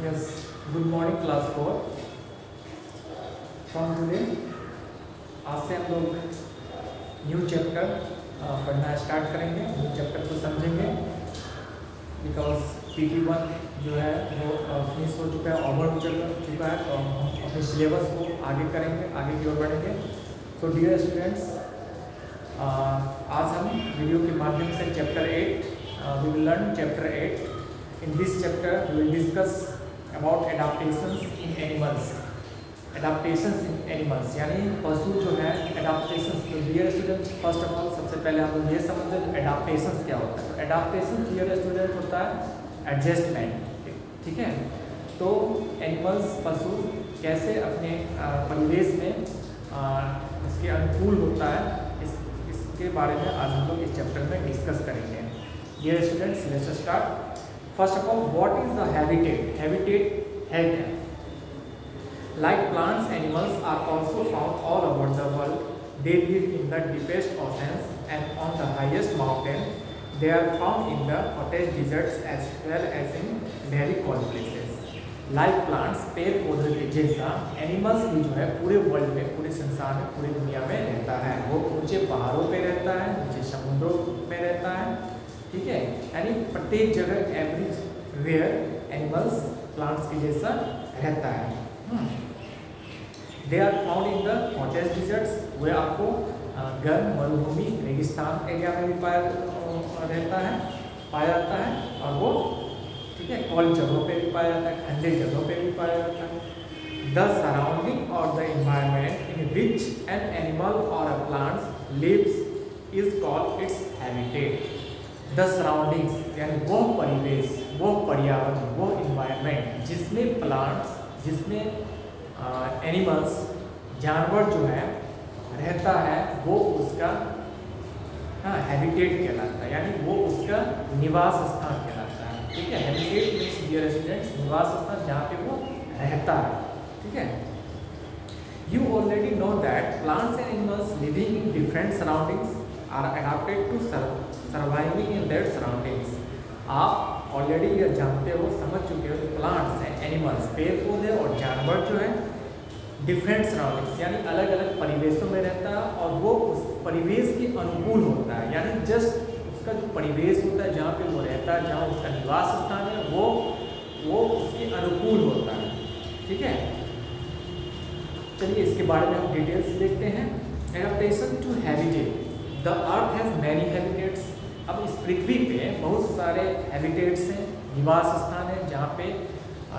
Yes, good morning class 4. From today आज से हम लोग न्यू चैप्टर पढ़ना स्टार्ट करेंगे। न्यू चैप्टर को समझेंगे बिकॉज PT1 जो है वो फिनिश हो चुका है, ओवर हो चुका है, तो हम अपने सिलेबस को आगे करेंगे, आगे की ओर बढ़ेंगे। तो डियर स्टूडेंट्स, आज हम वीडियो के माध्यम से chapter 8 we will learn chapter 8। In this chapter we will discuss about adaptations in animals. Adaptations in animals यानी पशु जो है adaptations। तो dear students, first of all सबसे पहले हम लोग ये समझते हैं adaptations क्या होता है। तो adaptation dear students होता है adjustment, ठीक है। तो animals पशु कैसे अपने परिवेश में उसके अनुकूल होता है, इसके बारे में आज हम लोग इस चैप्टर में डिस्कस करेंगे। dear students, let's start. First of all, what is the habitat? Habitat है क्या? Like plants, animals are also found all over the world. They live in the deepest oceans and on the highest mountain. They are found in the hottest deserts as well as in very cold places. Like plants, पेड़ पौधे के जैसा animals भी जो है पूरे world में, पूरे संसार में, पूरी दुनिया में रहता है। वो ऊंचे पहाड़ों पे रहता है, नीचे समुद्रों में रहता है, ठीक है। यानी प्रत्येक जगह एवरीवेयर एनिमल्स प्लांट्स के जैसा रहता है। They are found in the hottest deserts, वे आपको गर्म मरुभूमि रेगिस्तान एरिया में भी पाया जाता है, और वो ठीक है कोल्ड जगहों पे भी पाया जाता है, ठंडे जगहों पे भी पाया जाता है। द सराउंडिंग और the environment in which an animal और a plants lives is called its habitat. The surroundings यानी वो परिवेश, वो पर्यावरण, वो इन्वायरमेंट जिसमें प्लांट्स, जिसमें एनिमल्स, जानवर जो है रहता है, वो उसका हैबिटेट कहलाता है, यानी वो उसका निवास स्थान कहलाता है, ठीक है। हैबिटेट मीन्स डियर स्टूडेंट्स निवास स्थान जहाँ पे वो रहता है, ठीक है। You already know that plants and animals living in different surroundings are adapted to surviving in that surroundings. आप ऑलरेडी ये जानते हो, समझ चुके हो, प्लांट्स हैं, एनिमल्स, पेड़ पौधे और जानवर जो है डिफरेंट सराउंडिंग्स यानी अलग अलग परिवेशों में रहता है, और वो उस परिवेश के अनुकूल होता है, यानी जस्ट उसका जो परिवेश होता है जहाँ पे वो रहता है, जहाँ उसका निवास स्थान है, वो उसके अनुकूल होता है, ठीक है। चलिए इसके बारे में हम डिटेल्स देखते हैं। Adaptation to habitat. The earth has many habitats. अब इस पृथ्वी पे बहुत सारे हैबिटेट्स हैं, निवास स्थान है, जहाँ पे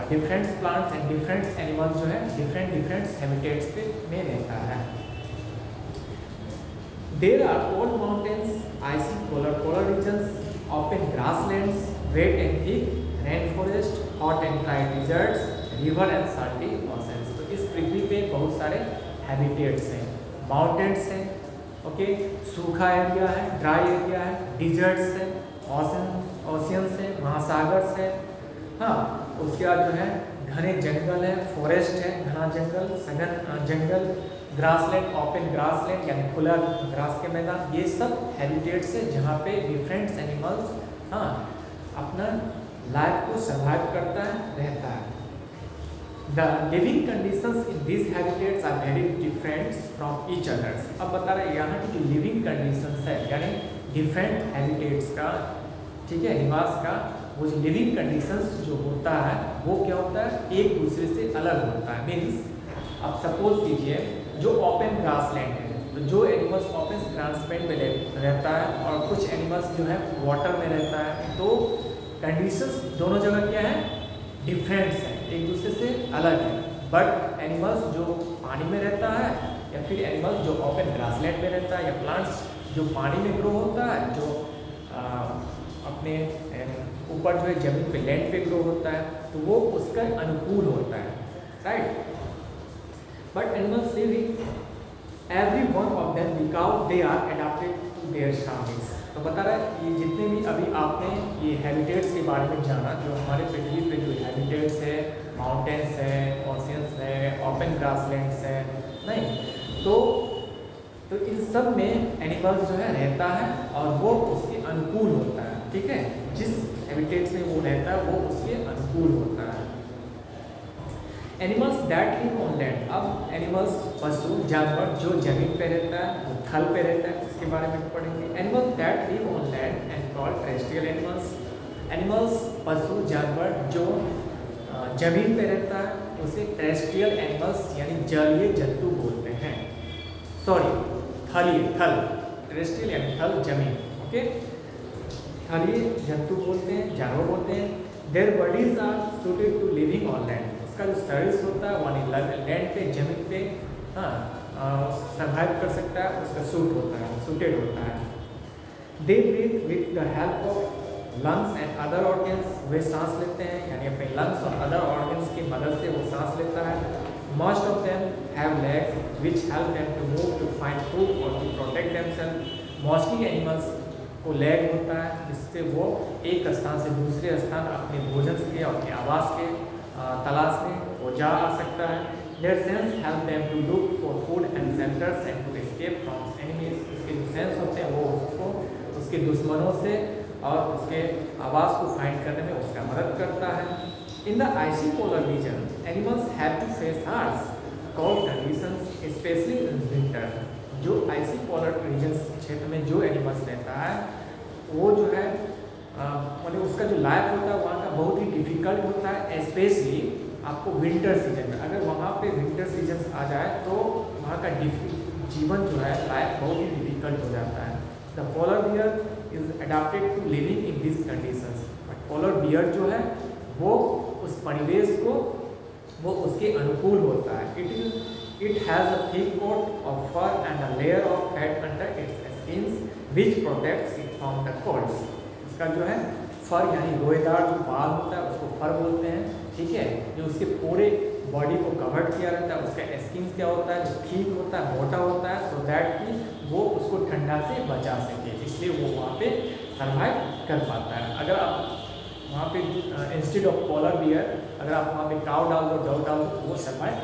different plants and different animals जो है डिफरेंट हैबिटेट्स पे में रहता है। There are cold mountains, icy polar regions, open grasslands, wet and thick rain forest, hot and dry deserts, river and salty oceans. तो इस पृथ्वी पे बहुत सारे हैबिटेट्स हैं, माउंटेन्स हैं, ओके, सूखा एरिया है, ड्राई एरिया है, डिजर्ट्स है, ओशियंस है, महासागर्स है, हाँ, उसके बाद जो है घने जंगल है, फॉरेस्ट है, घना जंगल, सघन जंगल, ग्रासलैंड, ओपन ग्रासलैंड यानी खुला ग्रास के मैदान, ये सब हैबिटेट्स है जहाँ पे डिफरेंट एनिमल्स हाँ अपना लाइफ को सर्वाइव करता है, रहता है। The living conditions in these habitats are very different from each other. अब बता रहे हैं यहाँ की जो living conditions है यानी different habitats का, ठीक है, निवास का, वो जो living conditions जो होता है वो क्या होता है, एक दूसरे से अलग होता है। मीन्स अब सपोज कीजिए जो ओपन ग्रासलैंड है, तो जो एनिमल्स ओपन ग्रासलैंड में रहता है और कुछ एनिमल्स जो है वाटर में रहता है, तो कंडीशंस दोनों जगह क्या है, डिफरेंट्स हैं, एक दूसरे से अलग है। बट एनिमल्स जो पानी में रहता है या फिर एनिमल्स जो ओपन ग्रासलैंड में रहता है या प्लांट्स जो पानी में ग्रो होता है, जो अपने ऊपर जो है जमीन पे लैंड पे ग्रो होता है, तो वो उसका अनुकूल होता है, right. But animals living every one of them because they are adapted to their surroundings. तो बता रहा है ये जितने भी अभी आपने ये हैबिटेट्स के बारे में जाना, जो हमारे पृथ्वी पे जो हैबिटेट्स है, माउंटेन्स है, ओशियंस है, ओपन ग्रासलैंड्स है, नहीं तो इन सब में एनिमल्स जो है रहता है और वो उसके अनुकूल होता है, ठीक है। जिस हैबिटेट्स में वो रहता है वो उसके अनुकूल होता है, animals that live on land, अब एनिमल्स पशु जानवर जो जमीन पे रहता है, वो थल पे रहता है, उसके बारे में पढ़ेंगे। Animals that live on land and called terrestrial animals, animals पशु जानवर जो जमीन पे रहता है उसे टेरेस्ट्रियल एनिमल्स यानी जलीय जंतु बोलते हैं। सॉरी, थलीय, थल, टेरेस्ट्रियल यानी थल जमीन, ओके, थलीय जंतु बोलते हैं, जानवर बोलते हैं। Their bodies are suited to living on land, उसका जो शरीर होता है वो लैंड पे, जमीन पे सर्वाइव कर सकता है, उसका सूट होता है, सुटेड होता है। They breathe with the help of lungs and other organs, वे सांस लेते हैं यानी अपने लंग्स और अदर ऑर्गन्स की मदद से वो सांस लेता है। Most of them have legs which help them to move to find food और to protect themself. Mostly animals को लेग होता है जिससे वो एक स्थान से दूसरे स्थान अपने भोजन के, अपने आवास के तलाश में वो जा आ सकता है। Their sense help them to look for food and shelters and to escape from enemies, उसके जो सेंस होते हैं वो उसको उसके दुश्मनों से और उसके आवास को फाइंड करने में उसका मदद करता है। In the icy polar region animals have to face harsh cold conditions especially in winter. जो आइसी पोलर रीजन क्षेत्र में जो एनिमल्स रहता है वो जो है मतलब उसका जो लाइफ होता है वहाँ का बहुत ही डिफिकल्ट होता है, स्पेशली आपको विंटर सीजन में। अगर वहाँ पे विंटर सीजन आ जाए तो वहाँ का जीवन जो है लाइफ बहुत ही डिफिकल्ट हो जाता है। The polar bear is adapted to living in this conditions, but polar bear जो है वो उस परिवेश को वो उसके अनुकूल होता है। It has a thick coat of fur and a layer of fat under its skins which protects it from the colds. इसका जो है फर यानी रोएदार जो बाल होता है उसको फर बोलते हैं, ठीक है, जो उसके पूरे बॉडी को कवर किया रहता है। उसका स्किन क्या होता है, जो ठीक होता है, मोटा होता है, सो दैट कि वो उसको ठंडा से बचा सके, इसलिए वो वहाँ पे सर्वाइव कर पाता है। अगर आप वहाँ पे इंस्टेड ऑफ पोलर बियर अगर आप वहाँ पे काउ डाल दो, डॉग डाल दो, वो सर्वाइव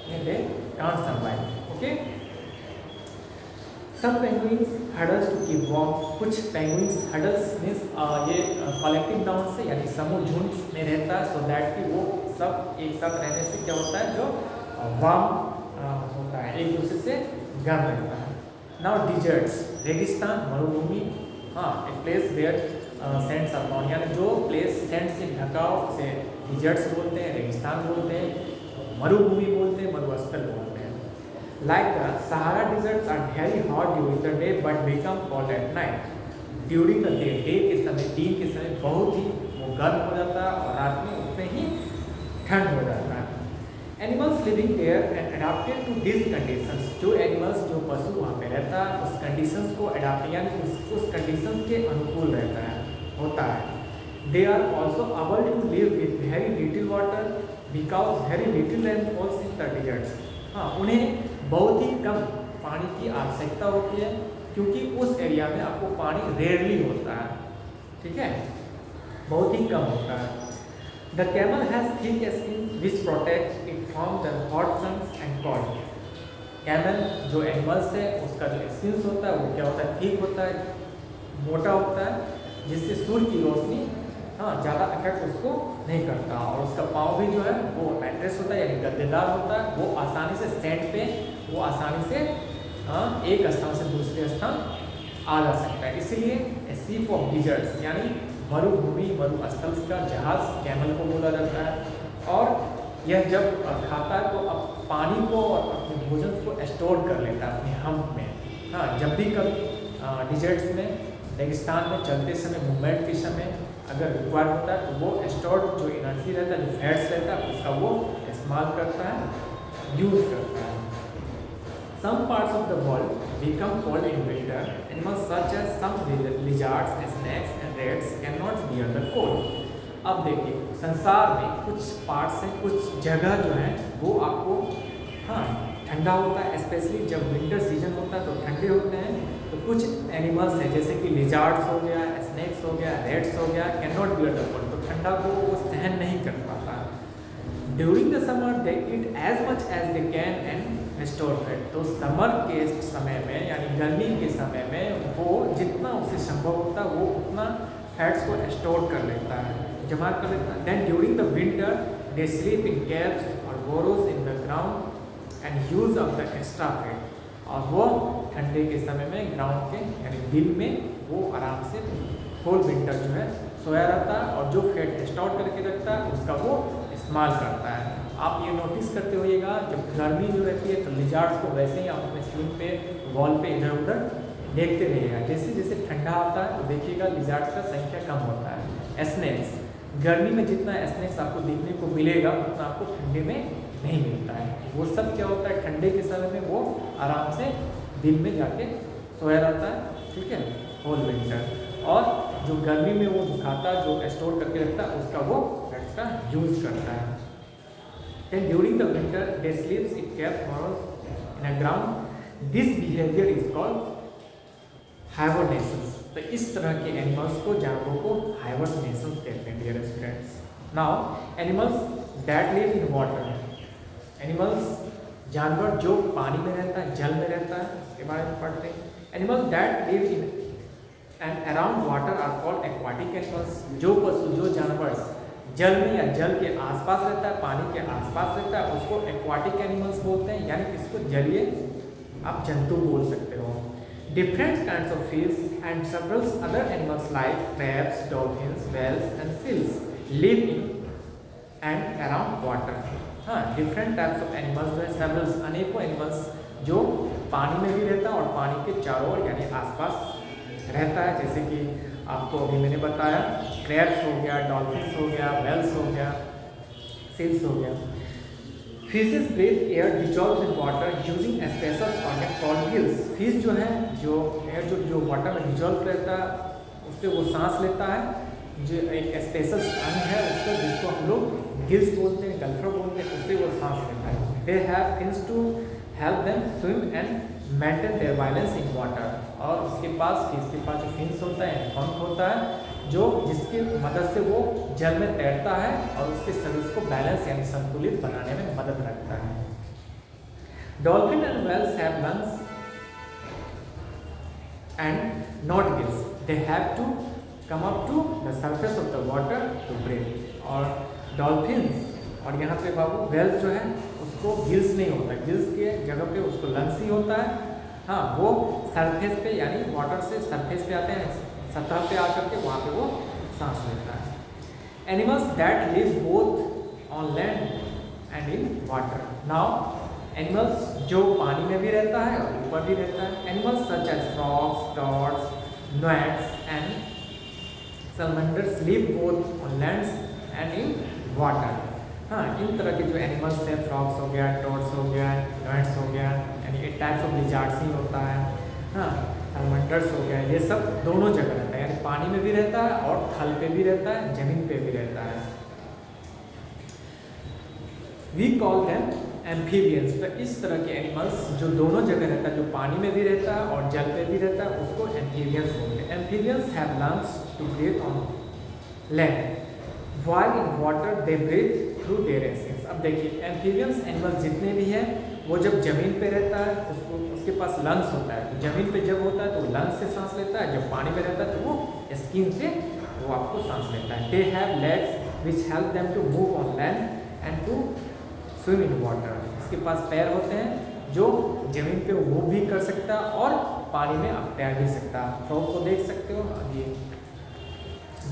नहीं, दे कांट सर्वाइव, ओके। सब penguins huddles to keep warm, कुछ पेंगुइन्स हडल्स मीन्स ये कलेक्टिव नाउन से यानी समूह झुंड में रहता है, सो दैट कि वो सब एक साथ रहने से क्या होता है, जो वार्म होता है, एक दूसरे से गर्म रहता है। नाउ डिजर्ट्स, रेगिस्तान, मरुभूमि, हाँ, एक place where sands are found, यानी जो प्लेस सेंट से ढका हो उसे डिजर्ट्स बोलते हैं, रेगिस्तान बोलते हैं, मरुभूमि बोलते हैं, मरुस्थल बोलते हैं। Like the Sahara deserts are very hot during the day but become cold at night. During the day, day के समय, दिन के समय बहुत ही वो गर्म हो जाता है और रात में उतने ही ठंड हो जाता है। Animals living there and adapted to these conditions, जो एनिमल्स जो पशु वहाँ पे रहता है उस कंडीशंस को अडाप्ट यानी उस कंडीशंस के अनुकूल रहता है होता है। They are also able to live with very little water because very little rain falls in the deserts. हाँ, उन्हें बहुत ही कम पानी की आवश्यकता होती है क्योंकि उस एरिया में आपको पानी रेयरली होता है, ठीक है, बहुत ही कम होता है। The camel has thick skin which protect it from the hot suns and cold. Camel जो एनिमल्स है उसका जो स्किन होता है वो क्या होता है, थिक होता है, मोटा होता है, जिससे सूर्य की रोशनी ज़्यादा इफेक्ट उसको नहीं करता, और उसका पाँव भी जो है वो मैट्रेस होता है यानी गद्देदार होता है, वो आसानी से सैंड पे वो आसानी से एक स्थान से दूसरे स्थान आ जा सकता है। इसीलिए सीप ऑफ डिजर्ट्स यानी मरुभूमि, मरुस्थल का जहाज कैमल को बोला जाता है। और यह जब खाता है तो अब पानी को और अपने भोजन को स्टोर कर लेता है अपने हम्प में। हाँ, जब भी कभी डिजर्ट्स में, रेगिस्तान में चलते समय, मूवमेंट के समय अगर रिक्वायर होता है तो वो स्टोर्ड जो एनर्जी रहता है, जो फैट्स रहता है, उसका वो इस्तेमाल करता है, यूज करता है। Some parts of the world become cold in winter. Animals such as some lizards, snakes and rats cannot bear the cold. अब देखिए संसार में कुछ पार्ट्स हैं, कुछ जगह जो है वो आपको ठंडा होता है, स्पेशली जब विंटर सीजन होता है तो ठंडे होते हैं। तो कुछ एनिमल्स हैं जैसे कि लिजार्ड्स हो गया, स्नेक्स हो गया, रेट्स हो गया, can not bear the cold, तो ठंडा को वो सहन नहीं कर पाता। During the summer they eat as much as they can and store fat. तो समर के समय में यानी गर्मी के समय में वो जितना उससे संभव होता है वो उतना फैट्स को स्टोर कर लेता है, जमा कर लेता है। Then during the winter they sleep in caves और burrows in the ground and use up the extra fat, और वो ठंडे के समय में ग्राउंड के यानी दिल में वो आराम से होल विंटर जो है सोया रहता है और जो फैट स्टोर करके रखता है उसका वो इस्तेमाल करता है। आप ये नोटिस करते होइएगा जब गर्मी जो रहती है तो लिजार्ड्स को वैसे ही आप अपने स्क्रीन पे वॉल पे इधर उधर देखते रहिएगा। जैसे जैसे ठंडा आता है तो देखिएगा लिजार्ड्स का संख्या कम होता है। स्नेक्स, गर्मी में जितना स्नेक्स आपको देखने को मिलेगा उतना आपको ठंडे में नहीं मिलता है। वो सब क्या होता है ठंडे के समय में वो आराम से दिन में जाके सोया रहता है, ठीक है, होल विंटर। और जो गर्मी में वो खाता है, जो स्टोर करके रखता है, उसका वो फैट्स का यूज करता है। Then during the winter they sleeps it kept burrows in a ground. This behavior is called hibernations. तो इस तरह के एनिमल्स को, जानवरों को हाइबरनेशंस कहते हैं dear students. Now animals that live in water, animals जानवर जो पानी में रहता है, जल में रहता है, इसके बारे में पढ़ते हैं। Animals that live in and around water are called aquatic animals. जो पशु, जो जानवर जल में या जल के आसपास रहता है, पानी के आसपास रहता है, उसको एक्वाटिक एनिमल्स बोलते हैं, यानी इसको जलीय आप जंतु बोल सकते हो। Different kinds of fish and several other animals like crabs, dolphins, whales and seals live in and around water. हाँ, डिफरेंट टाइप्स ऑफ एनिमल्स जो है, सेवरल अनेकों एनिमल्स जो पानी में भी रहता है और पानी के चारों ओर यानी आसपास रहता है। जैसे कि आपको अभी मैंने बताया क्रैब्स हो गया, डॉल्फिन्स हो गया, वेल्स हो गया, सील्स हो गया। Fishes breathe air dissolved in water using a special organ called gills. Fish जो है, जो एयर जो वाटर में डिजॉल्व रहता है उससे वो सांस लेता है, जो एक स्पेशल अंग है उसको, जिसको हम लोग गिल्स बोलते हैं, गल्फर बोलते हैं, उससे वो सांस लेता है। They have fins to help them swim and maintain their balance in water. और उसके पास, फिश के पास जो फिन्स होता है, पंख होता है, जो जिसकी मदद से वो जल में तैरता है और उसके शरीर को बैलेंस यानी संतुलित बनाने में मदद रखता है। Dolphin and whales have lungs and not gills. They have to come up to the surface of the water to breathe. और डॉल्फिन्स और यहाँ पे बाबू वेल्स जो है उसको गिल्स नहीं होता, गिल्स के जगह पे उसको लंग्स ही होता है। हाँ, वो सरफेस पे यानी वाटर से सरफेस पे आते हैं, सतह पे आकर के वहाँ पे वो सांस लेता है। Animals that live both on land and in water. Now animals जो पानी में भी रहता है और ऊपर भी रहता है। Animals such as frogs, toads, gnats and salamanders live both on lands and in water. हाँ, इन तरह के जो एनिमल्स हैं, फ्रॉग्स हो गया, टॉड्स हो गया, gnats हो गया, यानी एक टाइप्स ऑफ लिजार्ड्स ही होता है। हाँ, सैलमंडर्स हो गया, ये सब दोनों जगह रहता है, यानी पानी में भी रहता है और थल पे भी रहता है, जमीन पे भी रहता है। We call them amphibians. तो इस तरह के एनिमल्स जो दोनों जगह रहता है, जो पानी में भी रहता है और जल पे भी रहता है, उसको एम्फीबियंस बोलते हैं। Amphibians have lungs to breathe on land while in water they breathe through their access. अब देखिए एम्फीबियंस एनिमल्स जितने भी हैं वो जब जमीन पे रहता है उसको, उसके पास लंग्स होता है, तो जमीन पे जब होता है तो लंग्स से सांस लेता है, जब पानी में रहता है तो वो स्किन से वो आपको सांस लेता है। They have legs which help them to move on land and to swim in water. इसके पास पैर होते हैं जो जमीन पे मूव भी कर सकता है और पानी में आप तैर भी सकता है। फ्रॉग को देख सकते हो, ये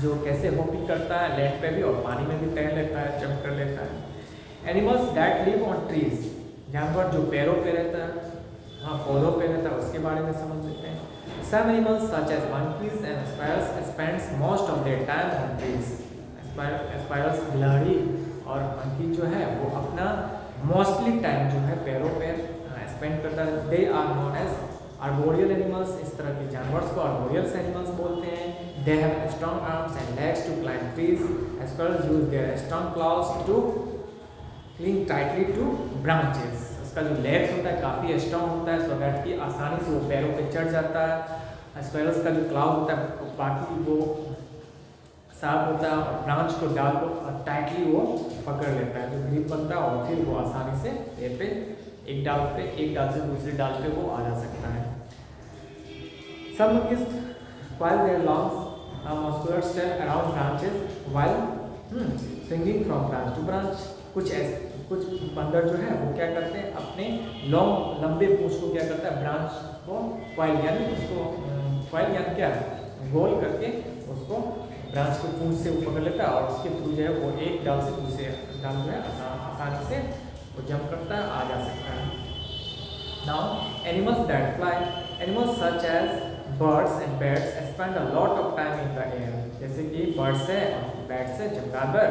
जो कैसे हॉपिंग करता है लैंड पे भी और पानी में भी तैर लेता है, जंप कर लेता है। Animals that live on trees. जानवर जो पेड़ों पे रहता है, हाँ पौधों पे रहता है, उसके बारे में समझ लेते हैं। Some animals such as monkeys and sparrows spends most of their time on trees. Spirals गिलहरी और मंकी जो है वो अपना मोस्टली टाइम जो है पेड़ों पे स्पेंड करता है। They are known as arboreal animals. इस तरह के जानवर को आर्बोरियल एनिमल्स बोलते हैं। They have strong arms and legs to climb trees. Squirrels use their strong claws to cling tightly to branches. उसका जो लेग्स होता है काफ़ी स्ट्रॉन्ग होता है, सो दैट कि आसानी से वो पैरों पे चढ़ जाता है। स्पायरल्स का जो क्लाउज होता है बाकी वो साफ होता है और ब्रांच को डाल को टाइटली वो पकड़ लेता है, जो ग्रिप बनता है और फिर वो आसानी से ये पे एक डाल से दूसरे डाल पे वो आ जा सकता है। Some monkeys while their lungs are muscular step around branches while swinging from branch to branch. कुछ बंदर जो है वो क्या करते हैं, अपने लॉन्ग लंबे पूंछ को क्या करता है, ब्रांच को कॉइल यानी उसको कॉइल यानी क्या गोल करके उसको ब्रांच को पूंछ से ऊपर कर लेता है और उसके थ्रू जो है वो एक डाल से दूसरे डाल जो है आसानी से वो जंप करता है, आ जा सकता है। Now animals that fly, animals such as birds and bats spend a lot of time in the air, जैसे कि बर्ड्स है और बैट्स है, चमगादड़,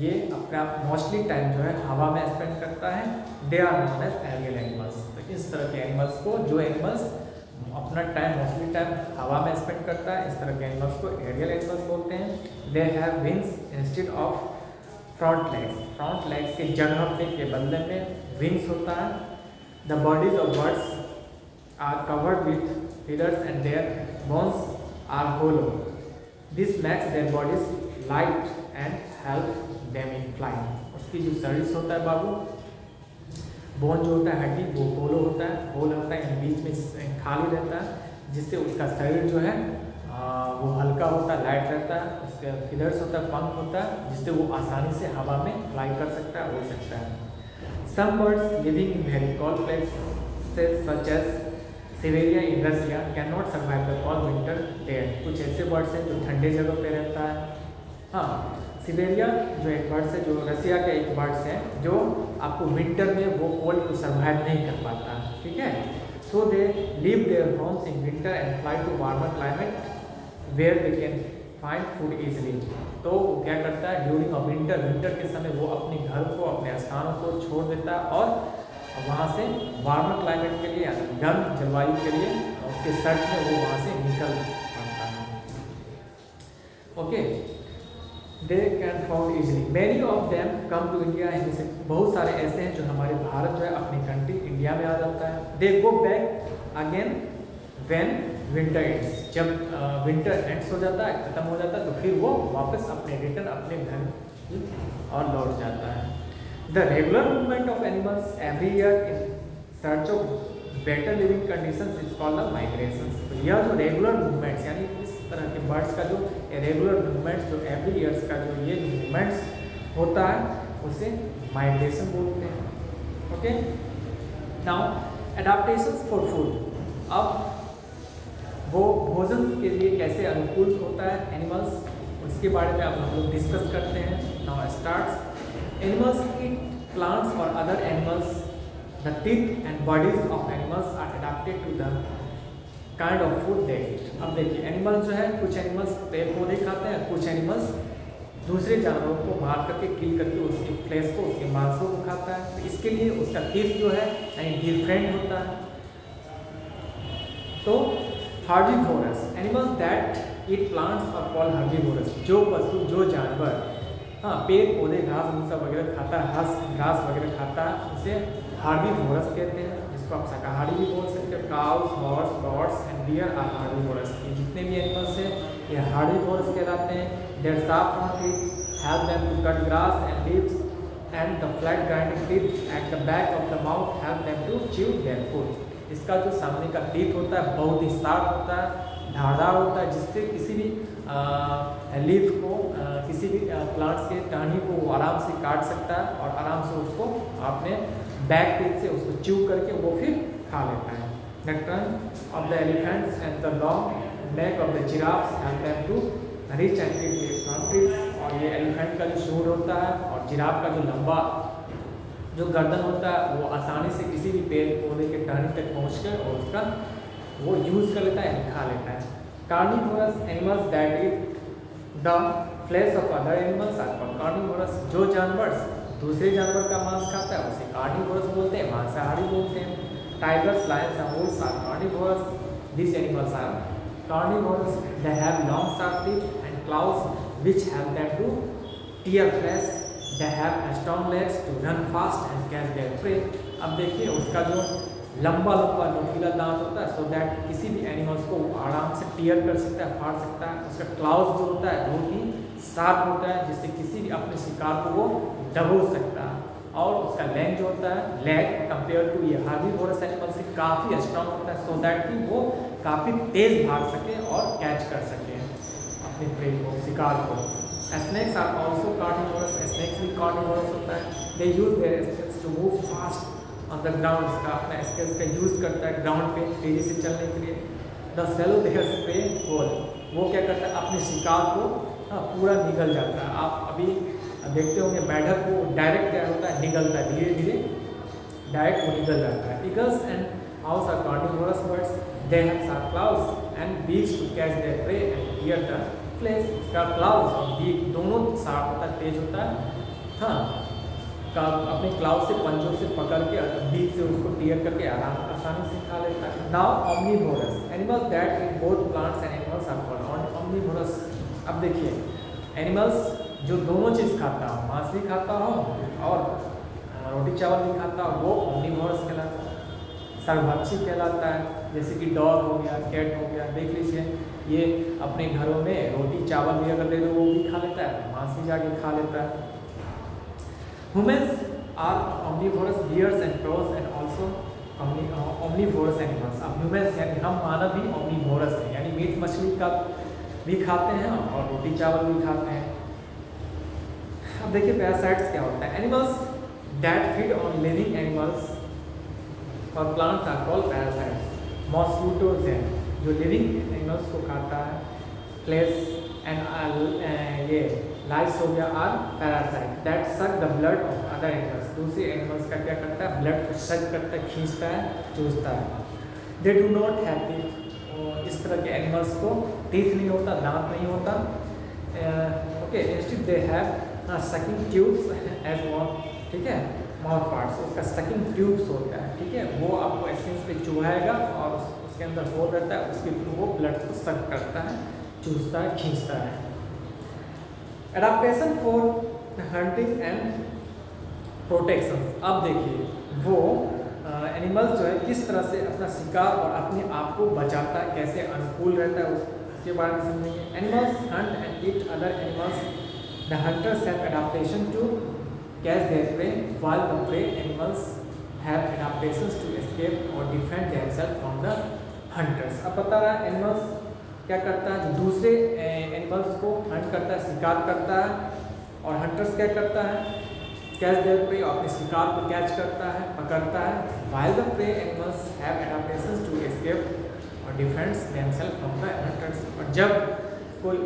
ये अपना मोस्टली टाइम जो है हवा में स्पेंड करता है। They are known as aerial animals, तो इस तरह के एनिमल्स को, जो एनिमल्स अपना टाइम मोस्टली टाइम हवा में स्पेंड करता है, इस तरह के एनिमल्स को एरियल एनिमल्स बोलते हैं। They have wings instead of front legs, front legs के जगह पे के बदले में विंग्स होता है। The bodies of birds are covered with feathers and their bones are hollow. This makes their bodies light and help them in flying. उसकी जो शरीर होता है बाबू, बोन जो होता है हड्डी वो होलो होता है, होल होता है, बीच में खाली रहता है, जिससे उसका शरीर जो है वो हल्का होता है, लाइट रहता है। उसके फिदर्स होता है, पंख होता है, जिससे वो आसानी से हवा में फ्लाई कर सकता है, उड़ सकता है। Some birds living in very cold places such as Siberia in Russia can not survive the cold winter there, कुछ ऐसे बर्ड्स हैं जो ठंडे जगह पे रहता है। हाँ, सिबेरिया जो एक बर्ड्स है, जो रसिया का एक बर्ड्स है, जो आपको विंटर में वो कोल्ड को सर्वाइव नहीं कर पाता, ठीक है। So they leave their homes in winter and fly to warmer climate where they can find food easily. तो वो क्या करता है, ड्यूरिंग अ विंटर, विंटर के समय वो अपने घर को, अपने स्थानों को छोड़ देता है और वहाँ से वार्मर क्लाइमेट के लिए, गर्म जलवायु के लिए उसके सर्च में वो वहाँ से निकल पड़ता है। Okay, they can found easily, many of them come to India, इनमें से बहुत सारे ऐसे हैं जो हमारे भारत जो है अपनी कंट्री इंडिया में आ जाता है। They go back again when winter ends, जब विंटर एंड्स हो जाता है, खत्म हो जाता है, तो फिर वो वापस अपने रिटर्न अपने घर और लौट जाता है। The regular movement of animals every year in search of better living conditions is called the migrations। तो यह जो रेगुलर मूवमेंट्स यानी इस तरह के बर्ड्स का जो रेगुलर मूवमेंट्स, जो एवरी ईयर्स का जो ये मूवमेंट्स होता है, उसे माइग्रेशन बोलते हैं। Okay, now adaptations for food, अब वो भोजन के लिए कैसे अनुकूल होता है एनिमल्स, उसके बारे में अब हम लोग डिस्कस करते हैं। Now starts, animals eat plants or other animals. The teeth and bodies of animals are adapted to the kind of food they eat। अब देखिए एनिमल जो है, कुछ एनिमल्स पेड़ पौधे खाते हैं, कुछ एनिमल्स दूसरे जानवरों को मार करके, किल करके उसके फ्लेश को, उसके मांसों को खाता है। तो इसके लिए उसका टीथ जो है डिफरेंट होता है। तो herbivorous, animals that eat plants are called herbivorous, जो पशु, जो जानवर हाँ पेड़ पौधे घास भूसा वगैरह खाता है, घास वगैरह खाता है, उसे हार्बीवोरस कहते हैं, जिसको आप शाकाहारी भी बोल सकते हैं। Cows, horses, goats and deer are herbivorous, ये जितने भी एनिमल्स हैं ये हार्बीवोरस कहलाते हैं। Their sharp front teeth help them to cut grass and leaves and the flat grinding teeth at the back of the mouth help them to chew their food. इसका जो सामने का टीथ होता है बहुत ही शार्प होता है, धारदार होता है, जिससे किसी भी लीफ को, किसी भी प्लांट्स के टहनी को वो आराम से काट सकता है और आराम से उसको अपने बैक टीथ से उसको च्यू करके वो फिर खा लेता है। The tongue of the elephants and the long neck of the giraffes help them to reach and eat trees. और ये एलिफेंट का जो सूंड होता है और जिराफ का जो लंबा जो गर्दन होता है वो आसानी से किसी भी पेड़ पौधे के टहनी तक पहुँच कर और उसका वो यूज़ कर लेता है, खा लेता है। Carnivorous animals that eat the flesh of other animals are called carnivorous, जो जानवर दूसरे जानवर का मांस खाता है उसे कार्निवोरस बोलते हैं, मांसाहारी बोलते हैं। Tigers, lions and wolves are carnivorous, this animals are carnivorous, they have long sharp teeth and claws which help them to tear flesh, they have strong legs to run fast and catch their prey. अब देखिए उसका जो लंबा लंबा नुकीला दांत होता है, सो दैट किसी भी एनिमल्स को आराम से टीयर कर सकता है, फाड़ सकता है। उसका क्लाउज जो होता है बहुत ही शार्प होता है, जिससे किसी भी अपने शिकार को वो दबोच सकता है। और उसका लेग जो होता है, लेग कंपेयर टू ये हार्बीवोरस एनिमल से काफ़ी स्ट्रांग होता है, सो दैट कि वो काफ़ी तेज भाग सके और कैच कर सके अपने प्रे को, शिकार को। Snakes are also carnivorous, snakes भी कार्निवोरस होता है। They use their skills to move fast on the ground, इसका अपना स्किल्स का यूज करता है ग्राउंड पे तेजी से चलने के लिए। The swallow their prey whole, वो क्या करता है अपने शिकार को पूरा निगल जाता है। आप अभी देखते होंगे मेढक को डायरेक्ट क्या होता है निगलता है, धीरे धीरे डायरेक्ट वो निगल जाता है। Eagles and hawks are carnivorous birds, they have sharp claws and beaks to catch their prey and tear the flesh. इसका क्लाउज और बीक दोनों शार्प होता है, तेज होता है। हाँ, अपने क्लाउज से पंजों से पकड़ के बीक से उसको टियर करके आसानी से खा लेता है। Now omnivorous, animals that eat both plants and animals are called omnivorous. अब देखिए एनिमल्स जो दोनों चीज़ खाता हो, मांस भी खाता हो और रोटी चावल भी खाता हो, वो ओमनिवोरस कहलाता है, सर्वभक्षी कहलाता है। जैसे कि डॉग हो गया, कैट हो गया, देख लीजिए ये अपने घरों में रोटी चावल भी अगर दे दो वो भी खा लेता है, मांस भी जाके खा लेता है। Humans are omnivorous, deers and crows and also omnivorous animals. अब ह्यूमन्स यानी हम मानव भी ओमनिवोरस हैं, यानी मीट मछली का भी खाते हैं और रोटी चावल भी खाते हैं। अब देखिए पैरासाइट्स क्या होता है। Animals that feed on living animals और plants are called parasites. Mosquitoes है जो लिविंग एनिमल्स को खाता है। फ्लेश एंड ये लाइस हो गया are parasite that suck the blood of other animals. दूसरे एनिमल्स का क्या करता है, ब्लड को सक करता है, खींचता है, चूसता है। They do not have teeth, इस तरह के एनिमल्स को टीथ नहीं होता, दांत नहीं होता। Okay, instead they have sucking tubes as mouth, ठीक है, माउथ पार्ट्स, उसका सकिंग ट्यूब्स होता है, ठीक है, वो आपको एसेंस पे चुभाएगा और उसके अंदर होल रहता है, उसके थ्रू वो ब्लड को सक करता है, चूसता है, खींचता है। Adaptation for hunting and protection. अब देखिए वो एनिमल्स जो है किस तरह से अपना शिकार और अपने आप को बचाता है, कैसे अनुकूल रहता है, उसके बारे में समझेंगे। Animals hunt and eat other animals, the hunters have adaptation to catch their prey while the prey animals have adaptations to escape और defend themself from the hunters. अब बता रहा है एनिमल्स क्या करता है, जो दूसरे एनिमल्स को हंट करता है, शिकार करता है, और हंटर्स क्या करता है, कैच देयर प्रे, अपने शिकार को कैच करता है, पकड़ता है। While the prey animals have adaptations to escape और defends themself from the hunters. और जब कोई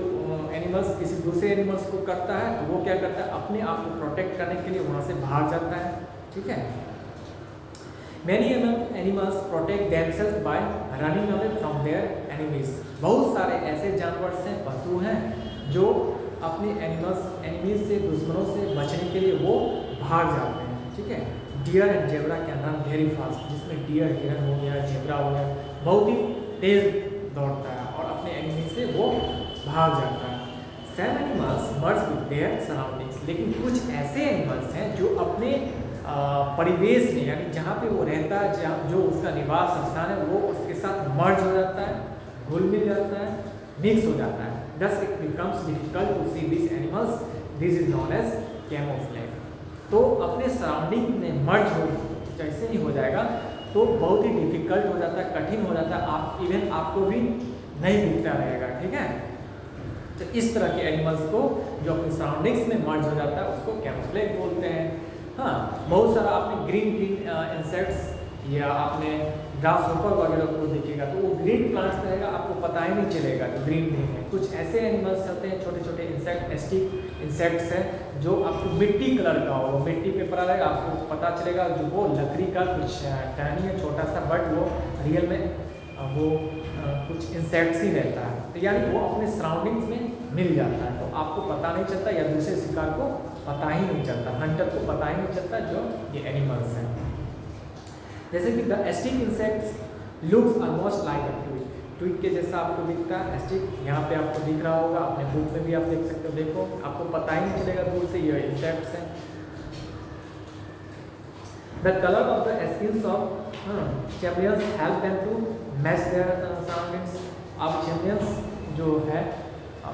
एनिमल्स किसी दूसरे एनिमल्स को करता है तो वो क्या करता है, अपने आप को प्रोटेक्ट करने के लिए वहाँ से भाग जाता है, ठीक है। Many animals protect themselves by running away from their enemies. बहुत सारे ऐसे जानवर हैं, पशु हैं जो अपने एनिमीज से, दुश्मनों से बचने के लिए वो भाग जाते हैं, ठीक है। Deer and zebra can run very fast, जिसमें डियर, हिरन हो गया, जेब्रा हो गया, बहुत ही तेज दौड़ता है और अपने एनिमी से वो भाग जाता है। Some animals merge with their surroundings, लेकिन कुछ ऐसे एनिमल्स हैं जो अपने परिवेश में, यानी जहाँ पे वो रहता है, जो उसका निवास स्थान है, वो उसके साथ मर्ज हो जाता है, घुल मिल जाता है, मिक्स हो जाता है। Thus it becomes difficult to see these animals. This is known as camouflage. तो अपने सराउंडिंग में मर्ज हो जैसे ही हो जाएगा तो बहुत ही डिफिकल्ट हो जाता है, कठिन हो जाता है, आप इवन आपको भी नहीं दिखता रहेगा, ठीक है। तो इस तरह के एनिमल्स को जो अपने सराउंडिंग्स में मर्ज हो जाता है उसको कैमोफ्लेज बोलते हैं। हाँ, बहुत सारा आपने ग्रीन इंसेक्ट्स या आपने ग्रास होपर वगैरह को देखिएगा तो वो ग्रीन प्लांट्स रहेगा, आपको पता ही नहीं चलेगा कि ग्रीन ग्रीन है। कुछ ऐसे एनिमल्स होते हैं, छोटे छोटे इंसेक्ट, एस्टिक इंसेक्ट्स हैं, जो आपको मिट्टी कलर का हो, मिट्टी पे पड़ा रहेगा, आपको पता चलेगा जो वो लकड़ी का कुछ टहनी है छोटा सा, बट वो रियल में वो कुछ इंसेक्ट्स ही रहता है। तो यानी वो अपने सराउंडिंग्स में मिल जाता है, तो आपको पता नहीं चलता या दूसरे शिकार को पता ही नहीं चलता, हंटर को पता ही नहीं चलता जो ये एनिमल्स हैं। जैसे कि the asterisk insects looks almost like a tweet, tweet के जैसा आपको दिखता है एस्टिक, यहाँ पे आपको दिख रहा होगा, अपने बुक में भी आप देख सकते हो, देखो आपको पता ही नहीं चलेगा दूर से ये इंसेक्ट्स हैं। The colour of the skins of chameleons help them to match their surroundings. अब चैम्पियंस जो है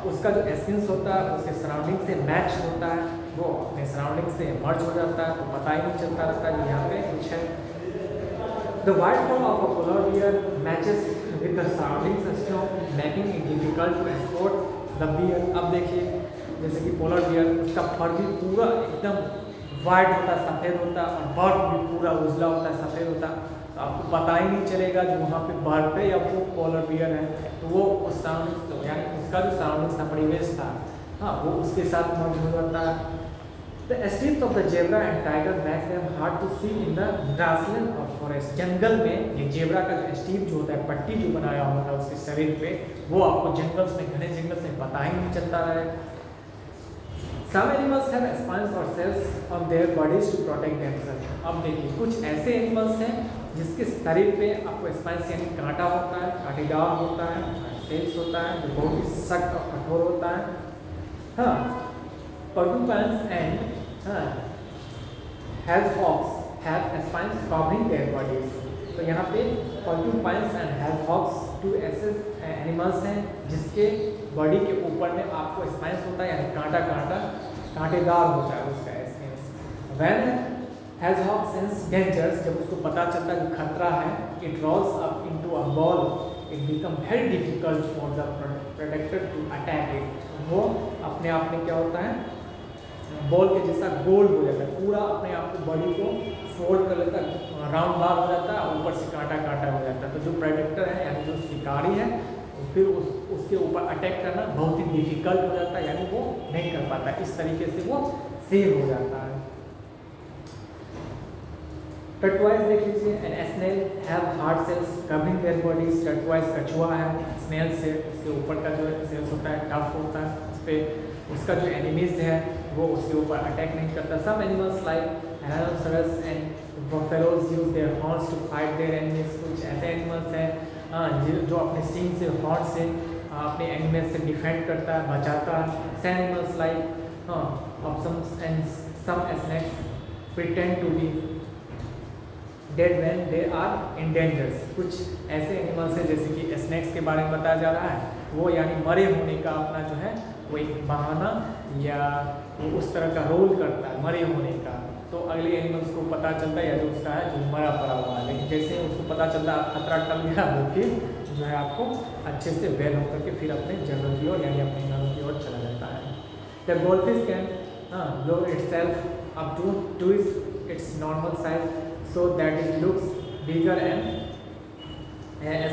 उसका जो एसेंस होता है उसके सराउंडिंग से मैच होता है, वो अपने सराउंडिंग से मर्ज हो जाता है, तो पता ही नहीं चलता रहता है यहाँ पे कुछ है। The white fur of a polar bear matches with the surrounding system making it difficult to spot the bear. अब देखिए जैसे कि पोलर बियर, उसका फर भी पूरा एकदम वाइट होता है, सफ़ेद होता है, और बर्फ भी पूरा उजला होता है, सफ़ेद होता है। तो आपको पता ही नहीं चलेगा जो वहाँ पे बर्फ है या वो पोलर बियर है। तो वो उस सराउंडिंग यानी उसका जो सराउंडिंग था, परिवेश था, हाँ, वो उसके साथ मर्ज हो जाता है। The stripes of the zebra and tiger makes them hard to see in the grassland और फॉरेस्ट। जंगल में ये जेब्रा का जो स्ट्रिप जो होता है, पट्टी जो बनाया होता है उसके शरीर पे, वो आपको जंगल्स में, घने जंगल से पता ही नहीं चलता है। Some animals have spines or cells on their bodies to protect themselves. अब देखिए कुछ ऐसे एनिमल्स हैं जिसके शरीर पे आपको स्पाइंस यानी कांटा होता है, कांटेदार होता है, सेल्स होता है जो बहुत ही सख्त और कठोर होता है। हाँ, porcupines and hedgehogs have spines covering their bodies. तो यहाँ पे porcupines and hedgehogs टू ऐसे एनिमल्स हैं जिसके बॉडी के ऊपर में आपको स्पाइंस होता है यानी कांटेदार होता है उसका skin. When hedgehog sense dangers, जब उसको पता चलता है कि खतरा है, it rolls up into a ball. It become very difficult for the predator to attack it. वो अपने आप में क्या होता है, बॉल के जैसा गोल हो जाता है, पूरा अपने आप को बॉडी को फोल्ड कर लेता है, राउंड बार हो जाता है, ऊपर से कांटा हो जाता है। तो जो प्रेडेटर है यानी जो शिकारी है, फिर उसके ऊपर अटैक करना बहुत ही डिफिकल्ट हो जाता है, यानी वो नहीं कर पाता। इस तरीके से वो सेव हो जाता है। टर्टवाइज देख लीजिए, and snail have hard shells covering their bodies. Tortoise कछुआ है, स्नेल से उसके ऊपर का जो सेल्स होता है टफ होता है, उस पर उसका जो एनिमीज है वो उसके ऊपर अटैक नहीं करता। Some animals like rhinoceros and buffaloes use their horns to fight their enemies. कुछ ऐसे एनिमल्स हैं जो अपने सींग से, हॉर्न से अपने एनिमल्स से डिफेंड करता है, बचाता है। Some animals like some snakes pretend to be dead when they are in danger. कुछ ऐसे एनिमल्स हैं जैसे कि स्नेक्स के बारे में बताया जा रहा है, वो यानी मरे होने का अपना जो है वो एक बहाना या वो उस तरह का रोल करता है मरे होने का। तो अगले एनिमल्स को पता चलता है या जो उसका है जो मरा पड़ा हुआ है, लेकिन जैसे उसको पता चलता है खतरा टल गया, वो फिर जो है आपको अच्छे से वेल होकर के फिर अपने जंगल की ओर यानी अपने घरों की ओर चला जाता है। The goldfish can blow itself up to its normal size so that it looks bigger and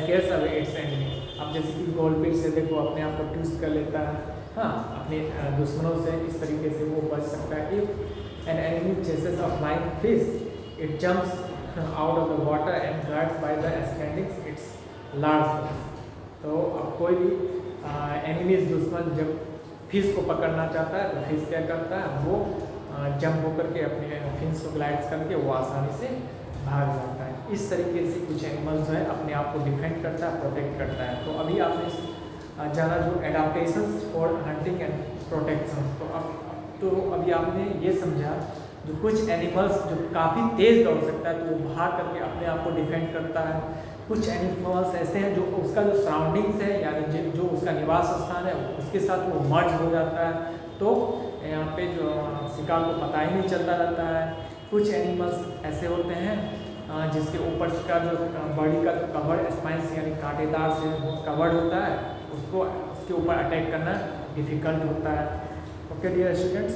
scares away its enemy. अब जैसे कि गोल्डफिश से देखो अपने आप को ट्विस्ट कर लेता है, हाँ, अपने दुश्मनों से इस तरीके से वो बच सकता है। If an enemy chases a flying fish, it jumps out of the water and grabs by the extending its large fins. तो अब कोई भी एनिमीज दुश्मन जब फिश को पकड़ना चाहता है तो फिश क्या करता है, वो जंप होकर के अपने फिन्स को ग्लाइड्स करके वो आसानी से भाग जाता है। इस तरीके से कुछ एनिमल्स जो है अपने आप को डिफेंड करता है, प्रोटेक्ट करता है। तो अभी आपने जाना जो adaptations for hunting and protection, तो अभी आपने ये समझा जो कुछ एनिमल्स जो काफ़ी तेज़ दौड़ सकता है तो वो भाग करके अपने आप को डिफेंड करता है। कुछ एनिमल्स ऐसे हैं जो उसका जो सराउंडिंग्स है यानी जो उसका निवास स्थान है उसके साथ वो मर्ज हो जाता है, तो यहाँ पे जो शिकार को पता ही नहीं चलता रहता है। कुछ एनिमल्स ऐसे होते हैं जिसके ऊपर का जो बॉडी का कवर स्पाइंस यानी कांटेदार से कवर्ड होता है, उसके ऊपर अटैक करना डिफिकल्ट होता है। Okay dear students,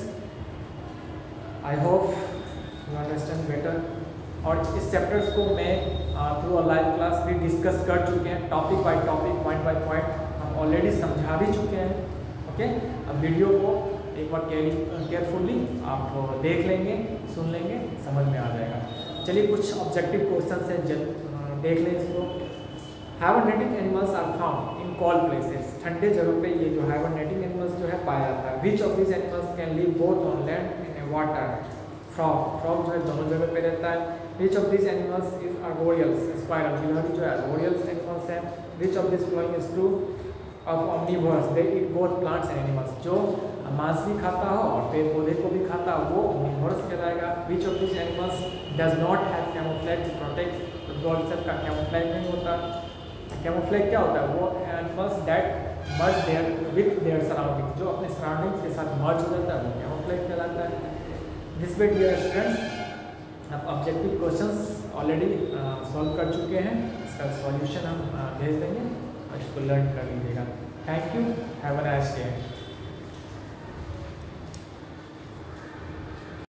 I hope you understand better. और इस चैप्टर्स को मैं थ्रू अ लाइव क्लास भी डिस्कस कर चुके हैं, topic by topic, point by point हम ऑलरेडी समझा भी चुके हैं। ओके, अब वीडियो को एक बार केयरफुली आप देख लेंगे, सुन लेंगे, समझ में आ जाएगा। चलिए कुछ ऑब्जेक्टिव क्वेश्चन है, देख लें इसको। Hibernating animals are found in cold places. ठंडे जगहों पे ये जो हाइबरनेटिंग एनिमल्स जो है पाया जाता है। Which of these animals can live both on land in water. Frog जो है दोनों जगह पे रहता है। Which of these animals is arboreals. Spiral गिलहरी जो है अर्बोरियल्स एनिमल्स है। Which of this flowing is true of omnivorous, they eat both plants and animals. जो मांस भी खाता हो और पेड़ पौधे को भी खाता हो वो omnivorous कहलाएगा। Which of these animals does not have camouflage to protect? तो डॉल्फिन का camouflage नहीं होता। camouflage क्या होता है? वो animals that merge with their surroundings, जो अपने surroundings के साथ merge हो जाता है वो camouflage कहलाता है। This way dear students, आप ऑब्जेक्टिव क्वेश्चंस ऑलरेडी सॉल्व कर चुके हैं, इसका सॉल्यूशन हम भेज देंगे और इसको लर्न कर लीजिएगा। Thank you, have a nice day.